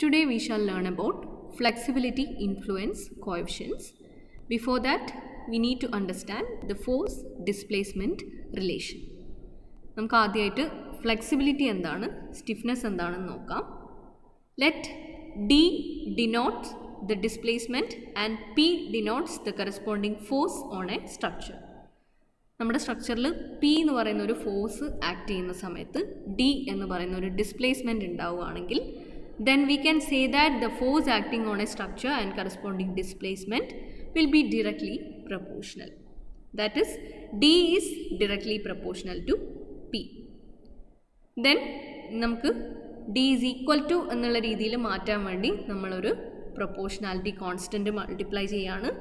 Today we shall learn about flexibility influence coefficients. Before that, we need to understand the force displacement relation. നമുക്ക് ആദ്യമായിട്ട് flexibility എന്താണ്, stiffness എന്താണെന്ന് നോക്കാം. Let D denotes the displacement and P denotes the corresponding force on a structure. നമ്മുടെ സ്ട്രക്ചറിൽ P എന്ന് പറയുന്ന ഒരു ഫോഴ്സ് ആക്ട് ചെയ്യുന്ന സമയത്ത് D എന്ന് പറയുന്ന ഒരു ഡിസ്പ്ലേസ്മെൻറ്റ് ഉണ്ടാവുകയാണെങ്കിൽ then we can say that the force acting on a structure and corresponding displacement will be directly proportional. That is, D is directly proportional to P. Then നമുക്ക് D is equal to എന്നുള്ള രീതിയിൽ മാറ്റാൻ വേണ്ടി നമ്മളൊരു proportionality constant multiply ചെയ്യാണ്.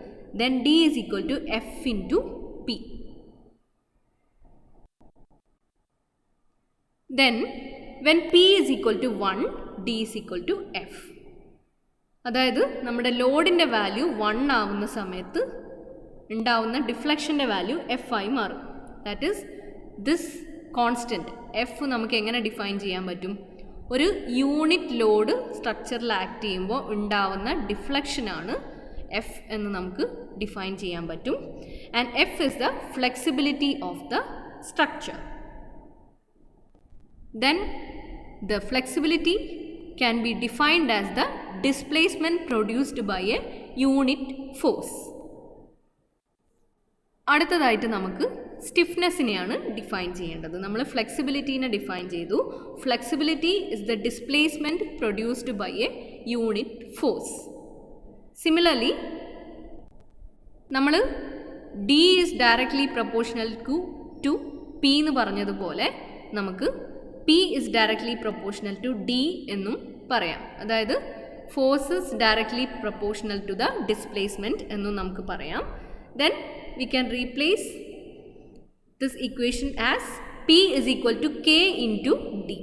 Then D is equal to F into P. Then when P is equal to 1, D is equal to F. അതായത് നമ്മുടെ ലോഡിൻ്റെ value 1 ആവുന്ന സമയത്ത് ഉണ്ടാവുന്ന ഡിഫ്ലക്ഷൻ്റെ വാല്യൂ എഫ് ആയി മാറും. That is this constant F നമുക്ക് എങ്ങനെ ഡിഫൈൻ ചെയ്യാൻ പറ്റും? ഒരു യൂണിറ്റ് ലോഡ് സ്ട്രക്ചറിൽ ആക്ട് ചെയ്യുമ്പോൾ ഉണ്ടാവുന്ന ഡിഫ്ലക്ഷനാണ് എഫ് എന്ന് നമുക്ക് ഡിഫൈൻ ചെയ്യാൻ പറ്റും. And F is the flexibility of the structure. Then the flexibility can be defined as the displacement produced by a unit force. അടുത്തതായിട്ട് നമുക്ക് സ്റ്റിഫ്നെസ്സിനെയാണ് ഡിഫൈൻ ചെയ്യേണ്ടത്. നമ്മൾ ഫ്ലെക്സിബിലിറ്റീനെ ഡിഫൈൻ ചെയ്തു. Flexibility is the displacement produced by a unit force. Similarly നമ്മൾ D is directly proportional to P എന്ന് പറഞ്ഞതുപോലെ നമുക്ക് P is directly proportional to D എന്നും പറയാം. അതായത് force is directly proportional to the displacement എന്നും നമുക്ക് പറയാം. Then we can replace this equation as P is equal to K into D.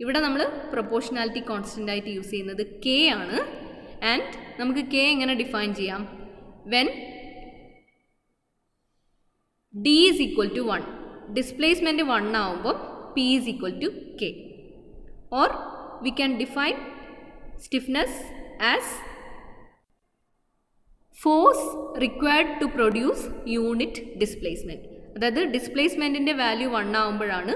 ഇവിടെ നമ്മൾ പ്രൊപ്പോർഷണാലിറ്റി കോൺസ്റ്റൻ്റ് ആയിട്ട് യൂസ് ചെയ്യുന്നത് K ആണ്. ആൻഡ് നമുക്ക് K എങ്ങനെ ഡിഫൈൻ ചെയ്യാം? when D is equal to 1, displacement 1 ആവുമ്പോൾ P is equal to K. Or we can define stiffness as force required to produce unit displacement. അതായത് ഡിസ്പ്ലേസ്മെൻറ്റിൻ്റെ വാല്യൂ 1 ആകുമ്പോഴാണ്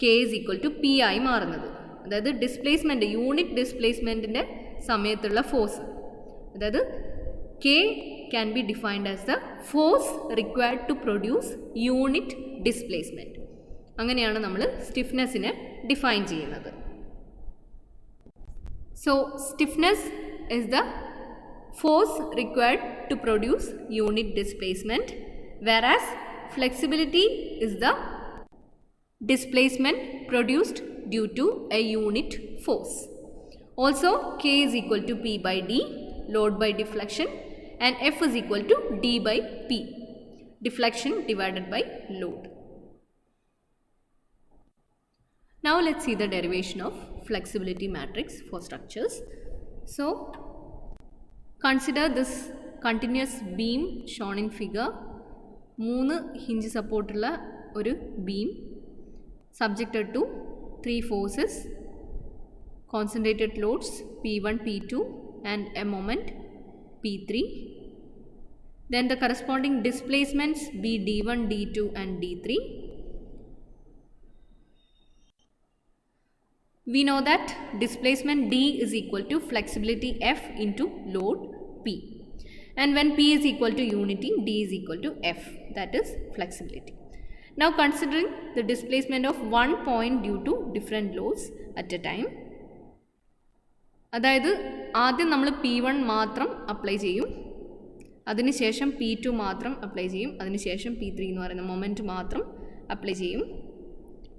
K is equal to P ആയി മാറുന്നത്. അതായത് displacement unit ഡിസ്പ്ലേസ്മെൻറ്റിൻ്റെ സമയത്തുള്ള force, അതായത് K can be defined as the force required to produce unit displacement. അങ്ങനെയാണ് നമ്മൾ സ്റ്റിഫ്നെസ്സിനെ ഡിഫൈൻ ചെയ്യുന്നത്. So stiffness is the force required to produce unit displacement, whereas flexibility is the displacement produced due to a unit force. Also, K is equal to P by D, load by deflection, and F is equal to D by P, deflection divided by load. Now let's see the derivation of flexibility matrix for structures. So consider this continuous beam shown in figure. 3 hinge support ulla oru beam subjected to 3 forces, concentrated loads P1, P2 and a moment P3. Then the corresponding displacements be D1, D2 and D3. We know that displacement D is equal to flexibility F into load P. And when P is equal to unity, D is equal to F. That is flexibility. Now considering the displacement of one point due to different loads at a time. അതായത് ആദ്യം നമ്മൾ P1 മാത്രം apply ചെയ്യും, അതിനുശേഷം P2 മാത്രം apply ചെയ്യും, അതിനുശേഷം P3 എന്ന് പറയുന്ന മൊമെൻറ്റ് മാത്രം അപ്ലൈ ചെയ്യും.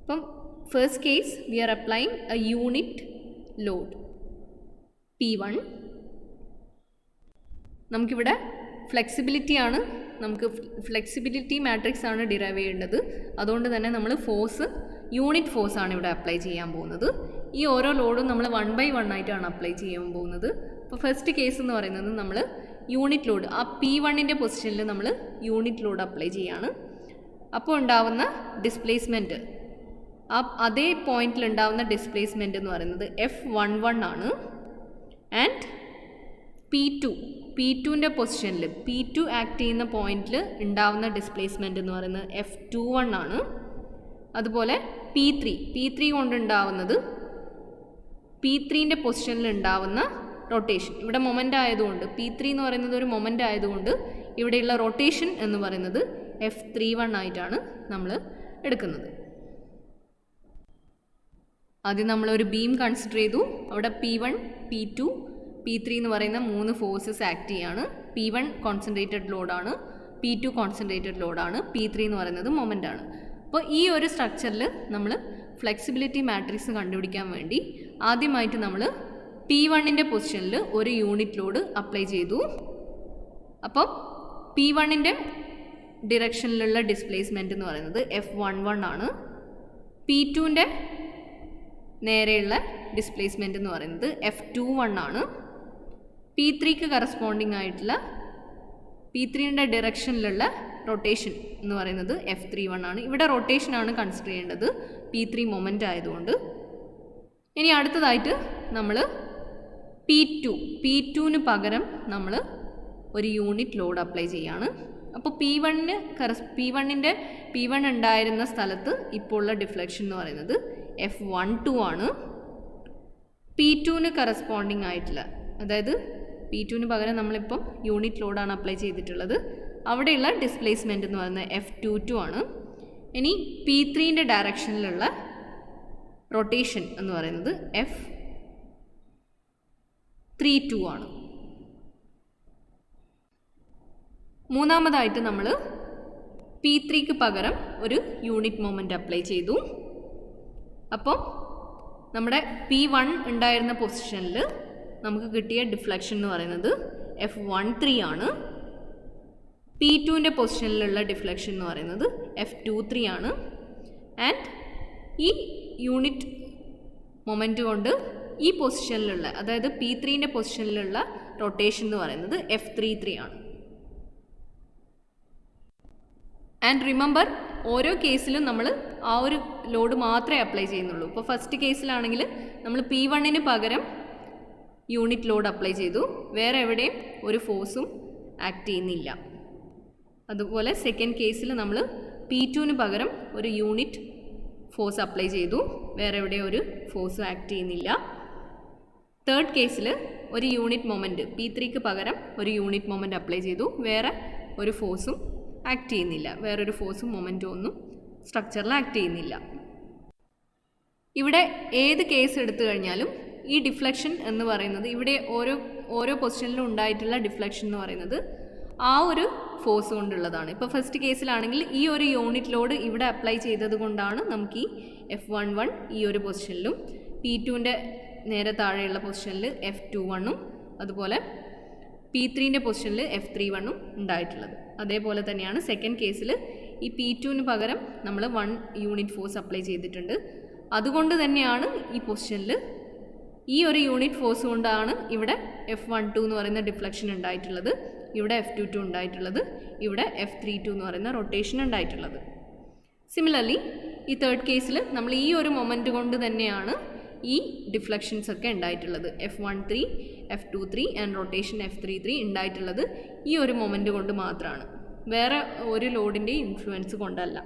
അപ്പം first case we are applying a unit load P1. നമുക്കിവിടെ ഫ്ലെക്സിബിലിറ്റി ആണ്, നമുക്ക് ഫ്ലെക്സിബിലിറ്റി മാട്രിക്സ് ആണ് ഡിറൈവ് ചെയ്യേണ്ടത്. അതുകൊണ്ട് തന്നെ നമ്മൾ ഫോഴ്സ് യൂണിറ്റ് ഫോഴ്സ് ആണ് ഇവിടെ അപ്ലൈ ചെയ്യാൻ പോകുന്നത്. ഈ ഓരോ ലോഡും നമ്മൾ 1 by 1 ആയിട്ടാണ് അപ്ലൈ ചെയ്യാൻ പോകുന്നത്. അപ്പോൾ ഫസ്റ്റ് കേസ് എന്ന് പറയുന്നത് നമ്മൾ യൂണിറ്റ് ലോഡ്, ആ P1ൻ്റെ പൊസിഷനിൽ നമ്മൾ യൂണിറ്റ് ലോഡ് അപ്ലൈ ചെയ്യാണ്. അപ്പോൾ ഉണ്ടാവുന്ന ഡിസ്പ്ലേസ്മെൻറ്റ്, അതേ പോയിന്റിൽ ഉണ്ടാവുന്ന ഡിസ്പ്ലേസ്മെൻറ്റ് എന്ന് പറയുന്നത് F11 ആണ്. ആൻഡ് P2ൻ്റെ പൊസിഷനിൽ P2 ആക്ട് ചെയ്യുന്ന പോയിന്റിൽ ഉണ്ടാവുന്ന ഡിസ്പ്ലേസ്മെൻറ്റ് എന്ന് പറയുന്നത് F21 ആണ്. അതുപോലെ P3 കൊണ്ടുണ്ടാവുന്നത് P3ൻ്റെ പൊസിഷനിൽ ഉണ്ടാവുന്ന റൊട്ടേഷൻ. ഇവിടെ മൊമെൻ്റ് ആയതുകൊണ്ട് P3 എന്ന് പറയുന്നത് ഒരു മൊമെൻ്റ് ആയതുകൊണ്ട് ഇവിടെയുള്ള റൊട്ടേഷൻ എന്ന് പറയുന്നത് F31 ആയിട്ടാണ് നമ്മൾ എടുക്കുന്നത്. ആദ്യം നമ്മളൊരു ബീം കൺസിഡർ ചെയ്തു. അവിടെ P1, P2, P3 എന്ന് പറയുന്ന 3 ഫോഴ്സസ് ആക്ട് ചെയ്യാണ്. P1 concentrated ലോഡാണ്, P2 concentrated ലോഡാണ്, P3 എന്ന് പറയുന്നത് മൊമെൻ്റ് ആണ്. അപ്പോൾ ഈ ഒരു സ്ട്രക്ചറിൽ നമ്മൾ ഫ്ലെക്സിബിലിറ്റി മാട്രിക്സ് കണ്ടുപിടിക്കാൻ വേണ്ടി ആദ്യമായിട്ട് നമ്മൾ P1ൻ്റെ പൊസിഷനിൽ ഒരു യൂണിറ്റ് ലോഡ് അപ്ലൈ ചെയ്തു. അപ്പോൾ P1ൻ്റെ ഡിറക്ഷനിലുള്ള ഡിസ്പ്ലേസ്മെൻറ്റ് എന്ന് പറയുന്നത് F11 ആണ്. P2ൻ്റെ നേരെയുള്ള ഡിസ്പ്ലേസ്മെൻറ്റ് എന്ന് പറയുന്നത് F21 ആണ്. P3ക്ക് കറസ്പോണ്ടിങ് ആയിട്ടുള്ള P3ൻ്റെ ഡിറക്ഷനിലുള്ള റൊട്ടേഷൻ എന്ന് പറയുന്നത് F31 ആണ്. ഇവിടെ റൊട്ടേഷനാണ് കൺസിഡർ ചെയ്യേണ്ടത്, P3 മൊമെൻ്റ് ആയതുകൊണ്ട്. ഇനി അടുത്തതായിട്ട് നമ്മൾ P2ന് പകരം നമ്മൾ ഒരു യൂണിറ്റ് ലോഡ് അപ്ലൈ ചെയ്യാണ്. അപ്പോൾ P1 ഉണ്ടായിരുന്ന സ്ഥലത്ത് ഇപ്പോൾ ഉള്ള ഡിഫ്ലക്ഷൻ എന്ന് പറയുന്നത് F12 ആണ്. P2ന് കറസ്പോണ്ടിങ് ആയിട്ടുള്ള, അതായത് P2ന് പകരം നമ്മളിപ്പം യൂണിറ്റ് ലോഡാണ് അപ്ലൈ ചെയ്തിട്ടുള്ളത്, അവിടെയുള്ള ഡിസ്പ്ലേസ്മെൻറ്റ് എന്ന് പറയുന്നത് F22 ആണ്. ഇനി P3ൻ്റെ ഡയറക്ഷനിലുള്ള റൊട്ടേഷൻ എന്ന് പറയുന്നത് F32 ആണ്. മൂന്നാമതായിട്ട് നമ്മൾ P3ക്ക് പകരം ഒരു യൂണിറ്റ് മൊമെൻ്റ് അപ്ലൈ ചെയ്തു. അപ്പോൾ നമ്മുടെ P1 ഉണ്ടായിരുന്ന പൊസിഷനിൽ നമുക്ക് കിട്ടിയ ഡിഫ്ലക്ഷൻ എന്ന് പറയുന്നത് F13 ആണ്. P2ൻ്റെ പൊസിഷനിലുള്ള ഡിഫ്ലക്ഷൻ എന്ന് പറയുന്നത് F23 ആണ്. ആൻഡ് ഈ യൂണിറ്റ് മൊമെൻ്റ് കൊണ്ട് ഈ പൊസിഷനിലുള്ള, അതായത് P3ൻ്റെ പൊസിഷനിലുള്ള റൊട്ടേഷൻ എന്ന് പറയുന്നത് F33 ആണ്. ആൻഡ് റിമെമ്പർ, ഓരോ കേസിലും നമ്മൾ ആ ഒരു ലോഡ് മാത്രമേ അപ്ലൈ ചെയ്യുന്നുള്ളൂ. ഇപ്പോൾ ഫസ്റ്റ് കേസിലാണെങ്കിൽ നമ്മൾ P1ന് പകരം യൂണിറ്റ് ലോഡ് അപ്ലൈ ചെയ്തു, വേറെ എവിടെയും ഒരു ഫോഴ്സും ആക്ട് ചെയ്യുന്നില്ല. അതുപോലെ സെക്കൻഡ് കേസിൽ നമ്മൾ P2ന് പകരം ഒരു യൂണിറ്റ് ഫോഴ്സ് അപ്ലൈ ചെയ്തു, വേറെ എവിടെയും ഒരു ഫോഴ്സും ആക്ട് ചെയ്യുന്നില്ല. തേർഡ് കേസിൽ ഒരു യൂണിറ്റ് മൊമെൻറ്റ്, P3ക്ക് പകരം ഒരു യൂണിറ്റ് മൊമെൻറ്റ് അപ്ലൈ ചെയ്തു, വേറെ ഒരു ഫോഴ്സും ആക്ട് ചെയ്യുന്നില്ല, വേറൊരു ഫോഴ്സും മൊമെൻറ്റും ഒന്നും സ്ട്രക്ചറിൽ ആക്ട് ചെയ്യുന്നില്ല. ഇവിടെ ഏത് കേസ് എടുത്തു കഴിഞ്ഞാലും ഈ ഡിഫ്ലക്ഷൻ എന്ന് പറയുന്നത്, ഇവിടെ ഓരോ പൊസിഷനിലും ഉണ്ടായിട്ടുള്ള ഡിഫ്ലക്ഷൻ എന്ന് പറയുന്നത് ആ ഒരു ഫോഴ്സ് കൊണ്ടുള്ളതാണ്. ഇപ്പോൾ ഫസ്റ്റ് കേസിലാണെങ്കിൽ ഈ ഒരു യൂണിറ്റ് ലോഡ് ഇവിടെ അപ്ലൈ ചെയ്തത് കൊണ്ടാണ് നമുക്ക് ഈ F11 ഈ ഒരു പൊസിഷനിലും P2ൻ്റെ നേരെ താഴെയുള്ള പൊസിഷനിൽ F21ഉം അതുപോലെ P3ൻ്റെ പൊസിഷനിൽ F31ഉം ഉണ്ടായിട്ടുള്ളത്. അതേപോലെ തന്നെയാണ് സെക്കൻഡ് കേസിൽ ഈ P2ന് പകരം നമ്മൾ 1 യൂണിറ്റ് ഫോഴ്സ് അപ്ലൈ ചെയ്തിട്ടുണ്ട്. അതുകൊണ്ട് തന്നെയാണ് ഈ പൊസിഷനിൽ ഈ ഒരു യൂണിറ്റ് ഫോഴ്സ് കൊണ്ടാണ് ഇവിടെ F12 എന്ന് പറയുന്ന ഡിഫ്ലക്ഷൻ ഉണ്ടായിട്ടുള്ളത്, ഇവിടെ F22 ഉണ്ടായിട്ടുള്ളത്, ഇവിടെ F32 എന്ന് പറയുന്ന റൊട്ടേഷൻ ഉണ്ടായിട്ടുള്ളത്. സിമിലർലി ഈ തേർഡ് കേസിൽ നമ്മൾ ഈ ഒരു മൊമെൻറ്റ് കൊണ്ട് തന്നെയാണ് ഈ ഡിഫ്ലക്ഷൻസ് ഒക്കെ ഉണ്ടായിട്ടുള്ളത്. F13, F23 and rotation F33 ഉണ്ടായിട്ടുള്ളത് ഈ ഒരു മൊമെൻറ്റ് കൊണ്ട് മാത്രമാണ്, വേറെ ഒരു ലോഡിൻ്റെ ഇൻഫ്ലുവൻസ് കൊണ്ടല്ല.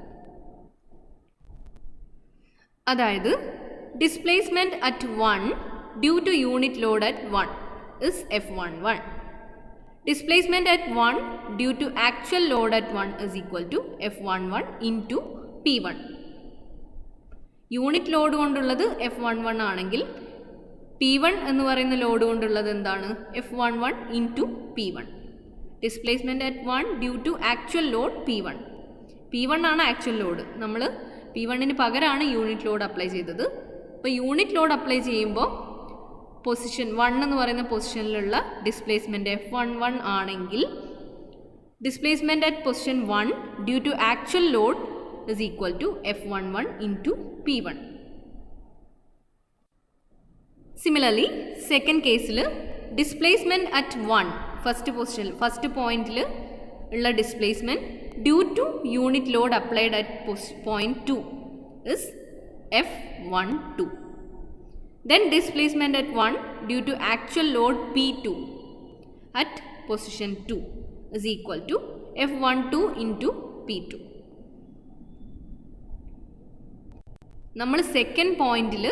അതായത് displacement at 1 due to unit load at 1 is F11. Displacement at 1 due to actual load at 1 is equal to F11 into P1. Unit load കൊണ്ടുള്ളത് F11 ആണെങ്കിൽ P1 എന്ന് പറയുന്ന ലോഡ് കൊണ്ടുള്ളത് എന്താണ്? F11 into P1. Displacement at 1 due to actual load P1 ആണ് actual load. നമ്മൾ P1ന് പകരമാണ് unit load apply ചെയ്തത്. അപ്പോൾ യൂണിറ്റ് ലോഡ് അപ്ലൈ ചെയ്യുമ്പോൾ പൊസിഷൻ 1 എന്ന് പറയുന്ന പൊസിഷനിലുള്ള ഡിസ്പ്ലേസ്മെൻറ്റ് F11 ആണെങ്കിൽ displacement at position 1 due to actual load is equal to F11 into P1. Similarly, second case displacement at 1 first point ulla displacement due to unit load applied at point 2 is F12. Then displacement at 1 due to actual load P2 at position 2 is equal to F12 into P2. നമ്മൾ second പോയിന്റിൽ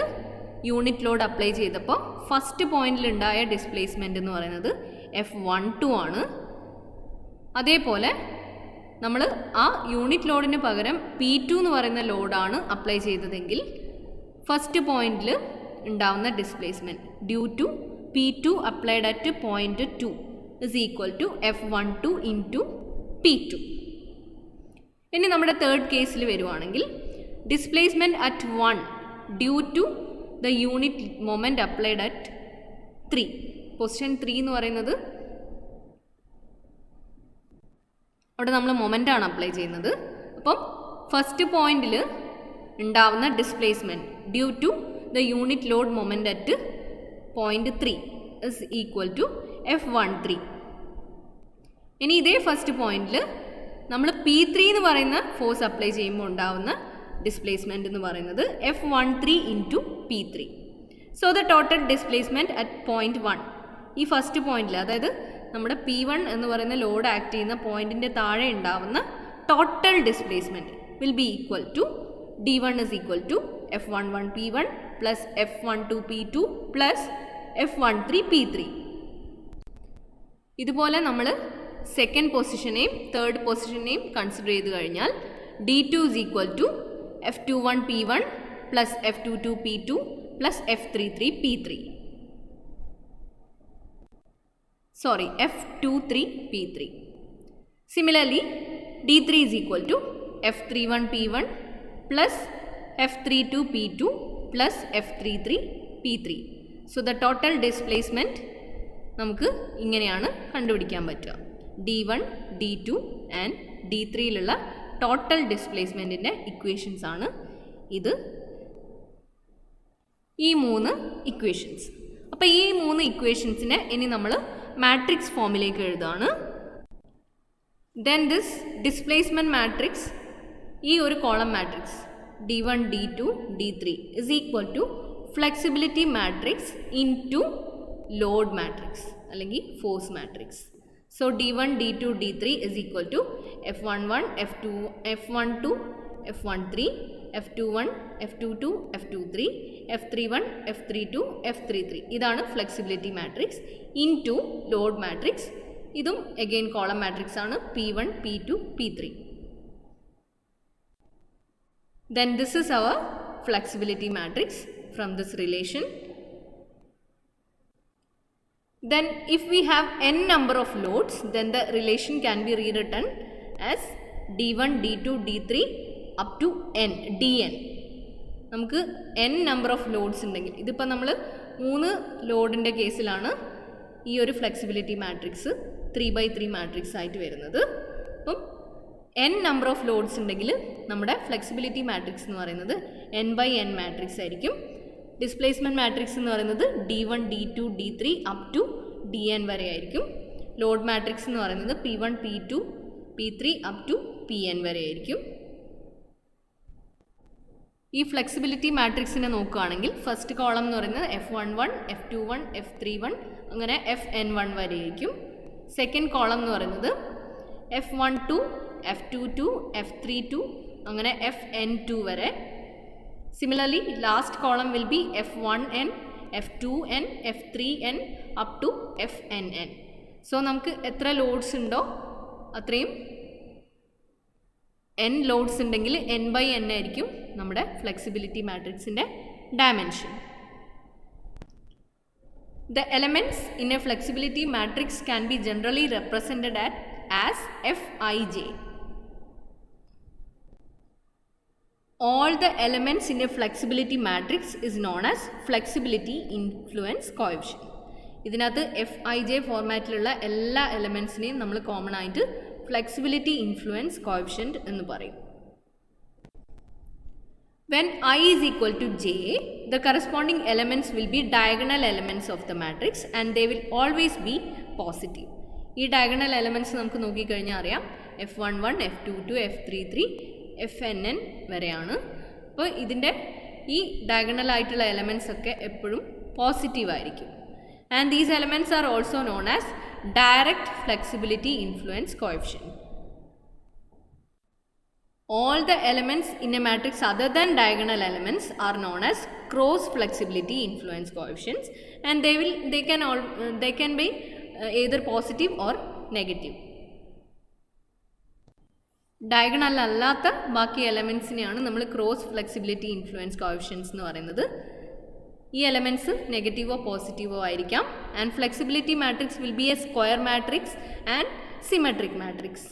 unit load apply ചെയ്തപ്പോൾ first പോയിന്റിൽ ഉണ്ടായ displacement എന്ന് പറയുന്നത് F12 ആണ്. അതേപോലെ നമ്മൾ ആ യൂണിറ്റ് ലോഡിന് പകരം P2 എന്ന് പറയുന്ന ലോഡാണ് അപ്ലൈ ചെയ്തതെങ്കിൽ ഫസ്റ്റ് പോയിന്റിൽ ഉണ്ടാവുന്ന displacement due to P2 applied at point 2 is equal to F12 into P2. ഇനി നമ്മുടെ തേർഡ് കേസിൽ വരുവാണെങ്കിൽ displacement at 1 due to the unit moment applied at 3. Position 3 എന്ന് പറയുന്നത് അവിടെ നമ്മൾ മൊമെൻ്റാണ് അപ്ലൈ ചെയ്യുന്നത്. അപ്പം ഫസ്റ്റ് പോയിന്റിൽ ഉണ്ടാവുന്ന displacement due to the unit load moment at point 3 is equal to F13. ഇനി ഇതേ ഫസ്റ്റ് പോയിന്റിൽ നമ്മൾ P3 എന്ന് പറയുന്ന ഫോഴ്സ് അപ്ലൈ ചെയ്യുമ്പോൾ ഉണ്ടാവുന്ന ഡിസ്പ്ലേസ്മെൻറ്റ് എന്ന് പറയുന്നത് F13 into P3. So the total displacement at point 1, ഈ ഫസ്റ്റ് പോയിന്റിൽ, അതായത് നമ്മുടെ P1 എന്ന് പറയുന്ന ലോഡ് ആക്ട് ചെയ്യുന്ന പോയിന്റിൻ്റെ താഴെ ഉണ്ടാവുന്ന total displacement will be equal to D1 is equal to F11 P1 plus F12 P2 plus F13 P3. ഇതുപോലെ നമ്മൾ സെക്കൻഡ് പൊസിഷനെയും തേർഡ് പൊസിഷനെയും കൺസിഡർ ചെയ്ത് കഴിഞ്ഞാൽ D2 is equal to F21 P1 plus F22 P2 plus F23 P3. Sorry, F23 P3. Similarly, D3 is equal to F31 P1 plus F32 P2 plus F33 P3. So the total displacement നമുക്ക് ഇങ്ങനെയാണ് കണ്ടുപിടിക്കാൻ പറ്റുക. D1, D2 and D3യിലുള്ള total ഡിസ്പ്ലേസ്മെൻറ്റിൻ്റെ equations ആണ് ഇത്, ഈ 3 equations. അപ്പോൾ ഈ 3 ഇക്വേഷൻസിനെ ഇനി നമ്മൾ മാട്രിക്സ് ഫോമിലേക്ക് എഴുതാണ്. ദെൻ ദിസ് ഡിസ്പ്ലേസ്മെൻറ്റ് മാട്രിക്സ്, ഈ ഒരു column matrix D1, D2, D3 is equal to flexibility matrix into load matrix അല്ലെങ്കിൽ force matrix. So D1, D2, D3 is equal to F11, F12, F13, F21, F22, F23, F31, F32, F33. ഇതാണ് flexibility matrix into load matrix. ഇതും again column matrix ആണ്, P1, P2, P3. Then this is our flexibility matrix from this relation. Then if we have n number of loads, then the relation can be rewritten as D1, D2, D3 up to n, dn. നമുക്ക് n number of lords ഉണ്ടെങ്കിൽ, ഇതിപ്പോൾ നമ്മൾ 3 ലോഡിൻ്റെ കേസിലാണ് ഈ ഒരു flexibility matrix 3x3 matrix ആയിട്ട് വരുന്നത്. അപ്പം n നമ്പർ ഓഫ് ലോഡ്സ് ഉണ്ടെങ്കിൽ നമ്മുടെ ഫ്ലെക്സിബിലിറ്റി മാട്രിക്സ് എന്ന് പറയുന്നത് n/n മാട്രിക്സ് ആയിരിക്കും. ഡിസ്പ്ലേസ്മെൻറ്റ് മാട്രിക്സ് എന്ന് പറയുന്നത് D1, D2, D3 up to dn വരെ ആയിരിക്കും. ലോഡ് മാട്രിക്സ് എന്ന് പറയുന്നത് P1, P2, P3 up to Pn വരെ ആയിരിക്കും. ഈ ഫ്ലെക്സിബിലിറ്റി മാട്രിക്സിനെ നോക്കുകയാണെങ്കിൽ ഫസ്റ്റ് കോളം എന്ന് പറയുന്നത് F11, F21, F31 അങ്ങനെ Fn1 വരെ ആയിരിക്കും. സെക്കൻഡ് കോളം എന്ന് പറയുന്നത് F12, F22, F32 അങ്ങനെ Fn2 വരെ. Similarly last column will be F1n, F2n, F3n up to Fnn. So നമുക്ക് എത്ര ലോഡ്സ് ഉണ്ടോ അത്രയും n ലോഡ്സ് ഉണ്ടെങ്കിൽ n/n ആയിരിക്കും നമ്മുടെ ഫ്ലെക്സിബിലിറ്റി മാട്രിക്സിൻ്റെ dimension. The elements in a flexibility matrix can be generally represented as Fij. All the elements in a flexibility matrix is known as flexibility influence coefficient. ഇതിനകത്ത് Fij ഫോർമാറ്റിലുള്ള എല്ലാ എലമെൻസിനെയും നമ്മൾ common ആയിട്ട് flexibility influence coefficient എന്ന് പറയും. When I is equal to j, the corresponding elements will be diagonal elements of the matrix and they will always be positive. ഈ diagonal elements നമുക്ക് നോക്കിക്കഴിഞ്ഞാൽ അറിയാം F11, F22, F33, Fnn വരെയാണ്. അപ്പോൾ ഇതിൻ്റെ ഈ ഡയഗണൽ ആയിട്ടുള്ള എലമെൻറ്റ്സ് ഒക്കെ എപ്പോഴും പോസിറ്റീവ് ആയിരിക്കും. And these elements are also known as direct flexibility influence coefficient. All the elements in a matrix other than diagonal elements are known as cross flexibility influence coefficients, and they can be either positive or negative. Diagonal അല്ലാത്ത ബാക്കി എലമെൻറ്റ്സിനെയാണ് നമ്മൾ cross flexibility influence coefficients എന്ന് പറയുന്നത്. ഈ elements നെഗറ്റീവോ പോസിറ്റീവോ ആയിരിക്കാം. And flexibility matrix will be A square matrix and symmetric matrix.